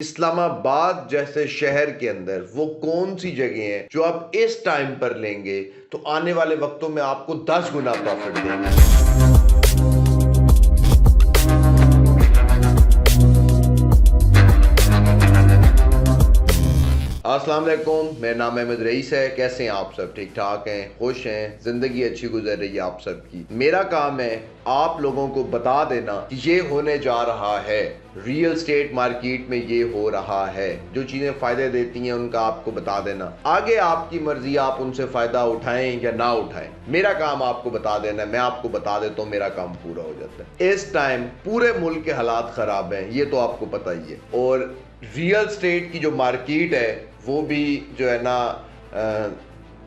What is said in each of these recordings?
इस्लामाबाद जैसे शहर के अंदर वो कौन सी जगह है जो आप इस टाइम पर लेंगे तो आने वाले वक्तों में आपको 10 गुना प्रॉफिट देंगे। अस्सलाम वालेकुम, मेरा नाम अहमद रईस है। कैसे हैं आप सब? ठीक ठाक हैं, खुश हैं, जिंदगी अच्छी गुजर रही है आप सबकी। मेरा काम है आप लोगों को बता देना कि ये होने जा रहा है, रियल स्टेट मार्केट में ये हो रहा है। जो चीजें फायदे देती हैं उनका आपको बता देना, आगे आपकी मर्जी, आप उनसे फायदा उठाएं या ना उठाएं। मेरा काम आपको बता देना है, मैं आपको बता देता हूँ, मेरा काम पूरा हो जाता है। इस टाइम पूरे मुल्क के हालात खराब हैं, ये तो आपको पता ही है। और रियल स्टेट की जो मार्केट है वो भी जो है ना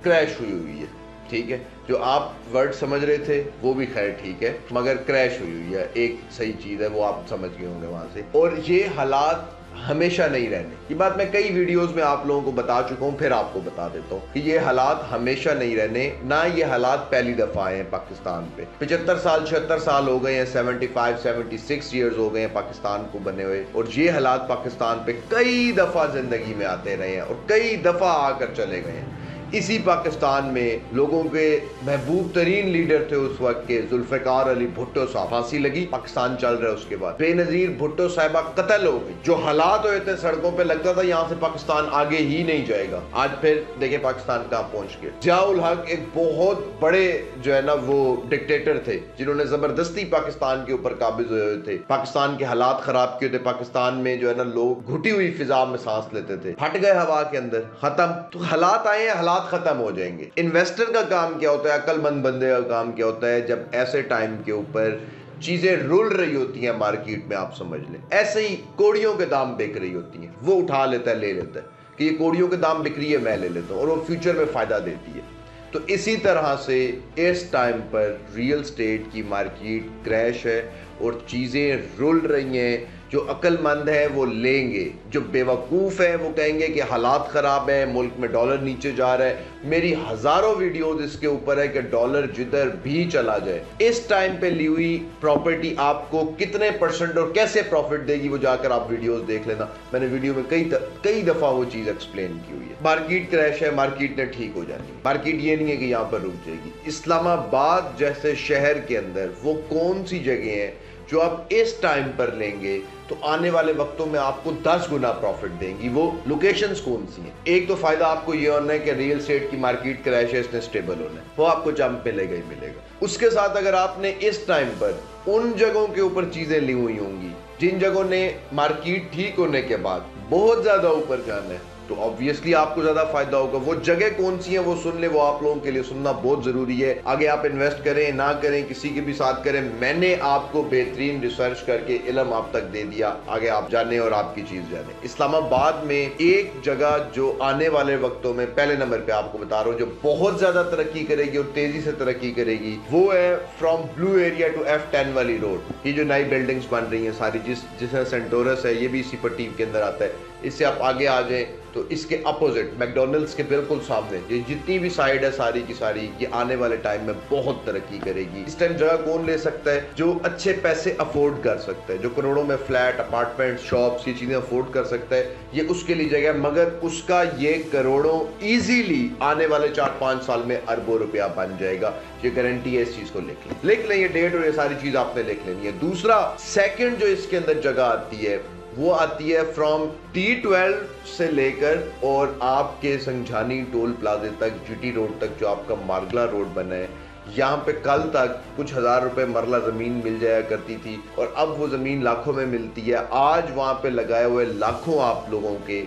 क्रैश हुई है। ठीक है, जो आप वर्ड समझ रहे थे वो भी खैर ठीक है, मगर क्रैश हुई है, एक सही चीज़ है, वो आप समझ गए होंगे वहाँ से। और ये हालात हमेशा नहीं रहने, ये बात मैं कई वीडियोस में आप लोगों को बता चुका हूँ, फिर आपको बता देता हूँ कि ये हालात हमेशा नहीं रहने। ना ये हालात पहली दफ़ा आए हैं पाकिस्तान पे। 75 साल 76 साल हो गए हैं, 76 ईयर्स हो गए हैं पाकिस्तान को बने हुए, और ये हालात पाकिस्तान पे कई दफ़ा ज़िंदगी में आते रहे हैं और कई दफ़ा आकर चले गए हैं। इसी पाकिस्तान में लोगों के महबूब तरीन लीडर थे उस वक्त के जुल्फ़िकार अली भुट्टो साहब, फांसी लगी, पाकिस्तान चल रहा है। उसके बाद बेनज़ीर भुट्टो साहिबा कत्ल हो गई। जो हालात हुए थे सड़कों पे, लगता था यहाँ से पाकिस्तान आगे ही नहीं जाएगा। आज फिर देखे पाकिस्तान कहाँ पहुंच गया। जियाउल हक एक बहुत बड़े जो है ना वो डिक्टेटर थे, जिन्होंने जबरदस्ती पाकिस्तान के ऊपर काबिज हुए थे, पाकिस्तान के हालात खराब किए थे। पाकिस्तान में जो है ना लोग घुटी हुई फिजा में सांस लेते थे, फट गए हवा के अंदर, खत्म। तो हालात आए हैं, हालात खत्म हो जाएंगे। इन्वेस्टर का काम क्या होता है, अक्लमंद बंदे का काम क्या होता है, जब ऐसे टाइम के ऊपर चीजें रुल रही होती हैं मार्केट में, आप समझ लें ऐसे ही कोड़ियों के दाम बिक रही होती हैं, वो उठा लेता है, ले लेता है कि ये कोड़ियों के दाम बिक रही है, मैं ले लेता हूँ, और वो फ्यूचर में फायदा देती है। तो इसी तरह से इस टाइम पर रियल स्टेट की मार्केट क्रैश है और चीज़ें रुल रही हैं। जो अक्लमंद है वो लेंगे, जो बेवकूफ़ है वो कहेंगे कि हालात ख़राब है, मुल्क में डॉलर नीचे जा रहा है। मेरी हज़ारों वीडियोस इसके ऊपर है कि डॉलर जिधर भी चला जाए, इस टाइम पे ली हुई प्रॉपर्टी आपको कितने % और कैसे प्रॉफिट देगी, वो जाकर आप वीडियोस देख लेना। मैंने वीडियो में कई दफ़ा वो चीज़ एक्सप्लेन की हुई है। मार्केट क्रैश है, मार्केट ने ठीक हो जानी है। मार्केट ये नहीं है कि यहाँ पर रुक जाएगी। इस्लामाबाद जैसे शहर के अंदर वो कौन सी जगह है जो आप इस टाइम पर लेंगे तो आने वाले वक्तों में आपको 10 गुना प्रॉफिट देंगी। वो लोकेशंस कौन सी हैं? एक तो फायदा आपको ये होना है कि रियल एस्टेट की मार्केट क्रैश है, इसने स्टेबल होना है, वो आपको जंप मिलेगा ही मिलेगा। उसके साथ अगर आपने इस टाइम पर उन जगहों के ऊपर चीजें ली हुई होंगी जिन जगहों ने मार्केट ठीक होने के बाद बहुत ज्यादा ऊपर जाना है, तो ऑब्वियसली आपको ज्यादा फायदा होगा। वो जगह कौन सी है वो सुन ले, वो आप लोगों के लिए सुनना बहुत जरूरी है। आगे आप इन्वेस्ट करें ना करें, किसी के भी साथ करें, मैंने आपको बेहतरीन रिसर्च करके इल्म आप तक दे दिया, आगे आप जाने और आपकी चीज जाने। इस्लामाबाद में एक जगह जो आने वाले वक्तों में पहले नंबर पे आपको बता रहा हूँ, जो बहुत ज्यादा तरक्की करेगी और तेजी से तरक्की करेगी, वो है from blue area to F10 वाली रोड। ये जो नई बिल्डिंग्स बन रही है सारी, जिसमें सेंटोरस है, ये भी इसी पट्टी के अंदर आता है। इससे आप आगे आ जाएं तो इसके अपोजिट मैकडोनल्ड्स के बिल्कुल सामने ये जितनी भी साइड है सारी की सारी, ये आने वाले टाइम में बहुत तरक्की करेगी। इस टाइम जगह कौन ले सकता है? जो अच्छे पैसे अफोर्ड कर सकता है, जो करोड़ों में फ्लैट, अपार्टमेंट, शॉप्स, ये चीजें अफोर्ड कर सकता है, ये उसके लिए जगह है। मगर उसका ये करोड़ों इजीली आने वाले 4-5 साल में अरबों रुपया बन जाएगा, ये गारंटी है। इस चीज को लिख लें, ये डेट और ये सारी चीज आपने लिख लेनी है। दूसरा सेकंड जो इसके अंदर जगह आती है वो आती है फ्रॉम T12 से लेकर और आपके संझानी टोल प्लाजे तक, GT रोड तक, जो आपका मार्गला रोड बना है। यहाँ पे कल तक कुछ हजार रुपए मरला जमीन मिल जाया करती थी और अब वो जमीन लाखों में मिलती है। आज वहां पे लगाए हुए लाखों आप लोगों के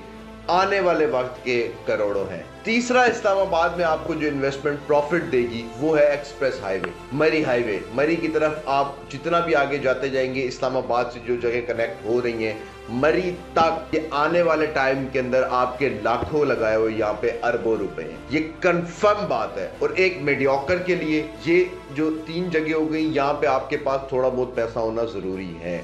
आने वाले वक्त के करोड़ों हैं। तीसरा, इस्लामाबाद में आपको जो इन्वेस्टमेंट प्रॉफिट देगी वो है एक्सप्रेस हाईवे, मरी हाईवे। मरी की तरफ आप जितना भी आगे जाते जाएंगे, इस्लामाबाद से जो जगह कनेक्ट हो रही हैं मरी तक, ये आने वाले टाइम के अंदर आपके लाखों लगाए हुए यहाँ पे अरबों रुपए हैं, ये कंफर्म बात है। और एक मीडियोकर के लिए ये जो 3 जगह हो गई, यहाँ पे आपके पास थोड़ा बहुत पैसा होना जरूरी है।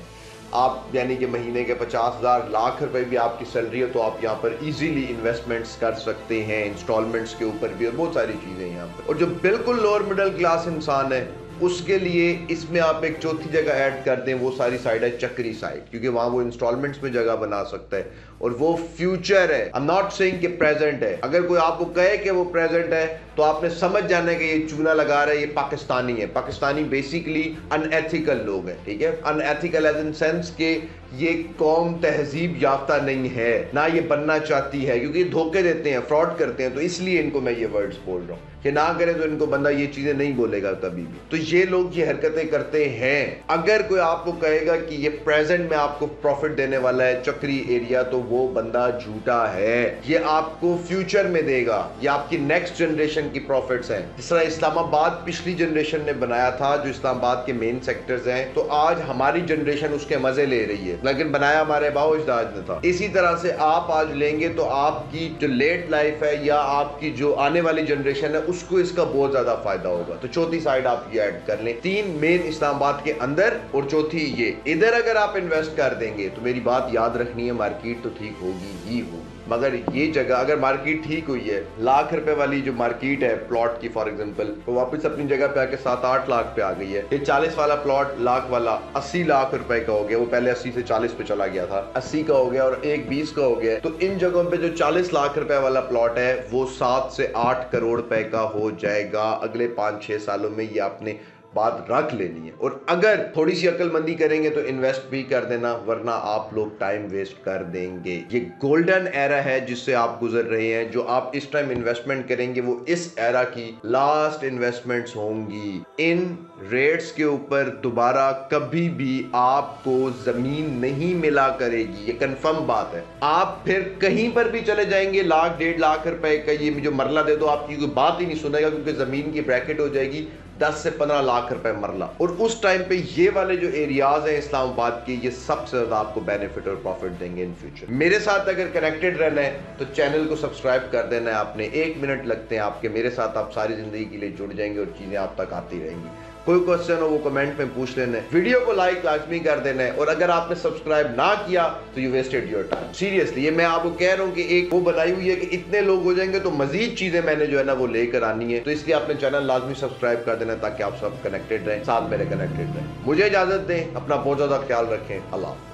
आप यानी कि महीने के 50,000 लाख रुपए भी आपकी सैलरी है तो आप यहाँ पर इजीली इन्वेस्टमेंट्स कर सकते हैं, इंस्टॉलमेंट्स के ऊपर भी, और बहुत सारी चीजें यहाँ पर। और जो बिल्कुल लोअर मिडिल क्लास इंसान है उसके लिए इसमें आप एक चौथी जगह ऐड कर दें, वो सारी साइड है चक्री साइड, क्योंकि वहां वो इंस्टॉलमेंट्स में जगह बना सकता है और वो फ्यूचर है। आई एम नॉट सेइंग कि प्रेजेंट है। अगर कोई आपको कहे कि वो प्रेजेंट है तो आपने समझ जाना कि ये चूना लगा रहा है, ये पाकिस्तानी है। पाकिस्तानी बेसिकली अनएथिकल लोग हैं, ठीक है। अनएथिकल एज इन सेंस के ये कौम तहजीब याफ्ता नहीं है, ना ये बनना चाहती है, क्योंकि धोखे देते हैं, फ्रॉड करते हैं। तो इसलिए इनको मैं ये वर्ड्स बोल रहा हूँ कि ना करे तो इनको बंदा ये चीजें नहीं बोलेगा कभी भी। तो ये लोग ये हरकतें करते हैं। अगर कोई आपको कहेगा कि ये प्रेजेंट में आपको प्रॉफिट देने वाला है चक्री एरिया, तो वो बंदा झूठा है। ये आपको फ्यूचर में देगा, ये आपकी नेक्स्ट जनरेशन की प्रॉफिट्स हैं। जिस तरह इस्लामाबाद पिछली जनरेशन ने बनाया था, जो इस्लामाबाद के मेन सेक्टर्स हैं, तो आज हमारी जनरेशन उसके मजे ले रही है, लेकिन बनाया हमारे बाओ अजदाद ने था। इसी तरह से आप आज लेंगे तो आपकी जो लेट लाइफ है या आपकी जो आने वाली जनरेशन है उसको इसका बहुत ज्यादा फायदा होगा। तो चौथी साइड आप ये ऐड कर लें। 3 मेन इस्लामाबाद के अंदर और चौथी ये। इधर अगर आप इन्वेस्ट कर देंगे तो मेरी बात याद रखनी है, मार्केट तो ठीक होगी ही होगी, मगर ये जगह अगर मार्केट ठीक हुई है, लाख रुपए वाली जो मार्केट है प्लॉट की फॉर एग्जांपल, तो वापस अपनी जगह पे आके 7-8 लाख पे आ गई है। ये 40 वाला प्लॉट लाख वाला 80 लाख रुपए का हो गया। वो पहले 80 से 40 पे चला गया था, 80 का हो गया और एक 20 का हो गया। तो इन जगहों पे जो 40 लाख रुपए वाला प्लॉट है वो 7 से 8 करोड़ रुपए का हो जाएगा अगले 5-6 सालों में। ये आपने बात रख लेनी है। और अगर थोड़ी सी अक्लमंदी करेंगे तो इन्वेस्ट भी कर देना, वरना आप लोग टाइम वेस्ट कर देंगे। ये गोल्डन एरा है जिससे आप गुजर रहे हैं। जो आप इस टाइम इन्वेस्टमेंट करेंगे वो इस एरा की लास्ट इन्वेस्टमेंट्स होंगी। इन रेट्स के ऊपर दोबारा कभी भी आपको जमीन नहीं मिला करेगी, ये कंफर्म बात है। आप फिर कहीं पर भी चले जाएंगे, लाख 1.5 लाख रुपए का ये जो मरला दे दो, आपकी कोई बात ही नहीं सुनेगा, क्योंकि जमीन की ब्रैकेट हो जाएगी 10 से 15 लाख रुपए मरला। और उस टाइम पे ये वाले जो एरियाज हैं इस्लामाबाद के, ये सबसे ज्यादा आपको बेनिफिट और प्रॉफिट देंगे इन फ्यूचर। मेरे साथ अगर कनेक्टेड रहना है तो चैनल को सब्सक्राइब कर देना है आपने। 1 मिनट लगते हैं आपके, मेरे साथ आप सारी जिंदगी के लिए जुड़ जाएंगे और चीजें आप तक आती रहेंगी। कोई क्वेश्चन हो वो कमेंट में पूछ लेना है, वीडियो को लाइक लाजमी कर देना है। और अगर आपने सब्सक्राइब ना किया तो you wasted your time. Seriously ये मैं आपको कह रहा हूँ कि एक वो बनाई हुई है कि इतने लोग हो जाएंगे तो मजीद चीजें मैंने जो है ना वो लेकर आनी है। तो इसलिए आपने चैनल लाजमी सब्सक्राइब कर देना ताकि आप सब कनेक्टेड रहें, साथ मेरे कनेक्टेड रहें। मुझे इजाजत दें, अपना बहुत ज्यादा ख्याल रखें। अल्लाह।